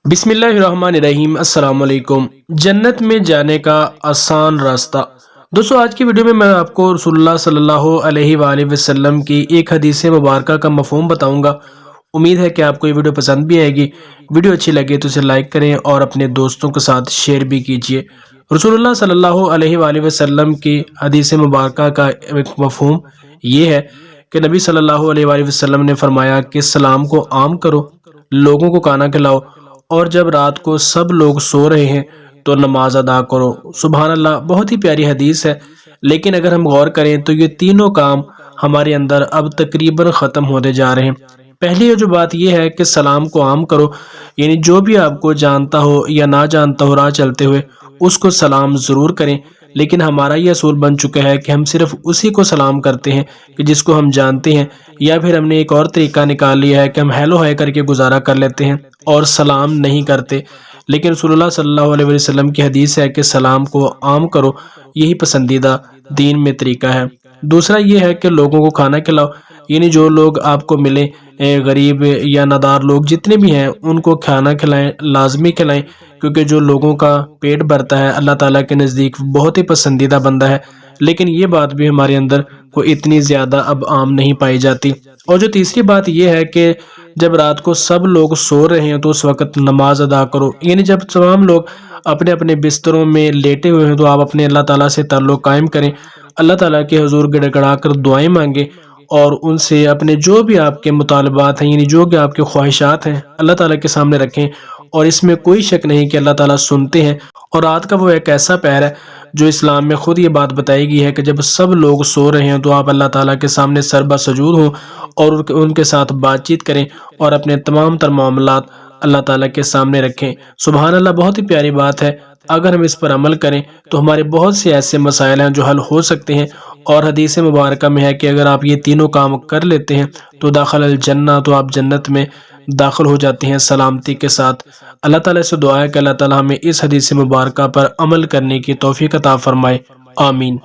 बिस्मिल्लाहिर्रहमानिर्रहीम। अस्सलाम वालेकुम। जन्नत में जाने का आसान रास्ता। दोस्तों, आज की वीडियो में मैं आपको रसूलुल्लाह सल्लल्लाहु अलैहि वसल्लम की एक हदीस मुबारक का मफ़हूम बताऊंगा। उम्मीद है कि आपको ये वीडियो पसंद भी आएगी। वीडियो अच्छी लगे तो इसे लाइक करें और अपने दोस्तों के साथ शेयर भी कीजिए। रसूलुल्लाह सल्लल्लाहु अलैहि वसल्लम की हदीस मुबारक का एक मफ़हूम ये है कि नबी सल्लल्लाहु अलैहि वसल्लम ने फरमाया कि सलाम को आम करो, लोगों को खाना खिलाओ, और जब रात को सब लोग सो रहे हैं तो नमाज अदा करो। सुभान अल्लाह, बहुत ही प्यारी हदीस है। लेकिन अगर हम गौर करें तो ये तीनों काम हमारे अंदर अब तकरीबन ख़त्म होते जा रहे हैं। पहली जो बात यह है कि सलाम को आम करो, यानी जो भी आपको जानता हो या ना जानता हो राह चलते हुए उसको सलाम ज़रूर करें। लेकिन हमारा ये असूल बन चुका है कि हम सिर्फ उसी को सलाम करते हैं कि जिसको हम जानते हैं, या फिर हमने एक और तरीका निकाल लिया है कि हम हेलो हाय करके गुजारा कर लेते हैं और सलाम नहीं करते। लेकिन रसूलुल्लाह सल्लल्लाहु अलैहि वसल्लम की हदीस है कि सलाम को आम करो, यही पसंदीदा दीन में तरीका है। दूसरा ये है कि लोगों को खाना खिलाओ, यानी जो लोग आपको मिले, गरीब या नादार लोग जितने भी हैं उनको खाना खिलाएं, लाजमी खिलाएं, क्योंकि जो लोगों का पेट भरता है अल्लाह ताला के नज़दीक बहुत ही पसंदीदा बंदा है। लेकिन ये बात भी हमारे अंदर को इतनी ज़्यादा अब आम नहीं पाई जाती। और जो तीसरी बात यह है कि जब रात को सब लोग सो रहे हैं तो उस वक़्त नमाज अदा करो, यानी जब तमाम लोग अपने अपने बिस्तरों में लेटे हुए हैं तो आप अपने अल्लाह ताला से ताल्लुक़ कायम करें, अल्लाह ताला के हुज़ूर गिड़गिड़ा कर दुआएं मांगें और उनसे अपने जो भी आपके मुतालबात हैं, यानी जो भी आपके ख्वाहिशात हैं, अल्लाह ताला के सामने रखें। और इसमें कोई शक नहीं कि अल्लाह ताला सुनते हैं। और रात का वो एक ऐसा पहर है जो इस्लाम में खुद ये बात बताई गई है कि जब सब लोग सो रहे हैं तो आप अल्लाह ताला के सामने सरबा सजूद हों और उनके साथ बातचीत करें और अपने तमाम तर मामलात अल्लाह ताला के सामने रखें। सुभान अल्लाह, बहुत ही प्यारी बात है। अगर हम इस पर अमल करें तो हमारे बहुत से ऐसे मसाइल हैं जो हल हो सकते हैं। और हदीस मुबारक में है कि अगर आप ये तीनों काम कर लेते हैं तो दाखिल अल जन्ना, तो आप जन्नत में दाखिल हो जाते हैं सलामती के साथ। अल्लाह ताला से दुआ है कि अल्लाह ताला हमें इस हदीस मुबारक पर अमल करने की तौफीक अता फरमाए। आमीन।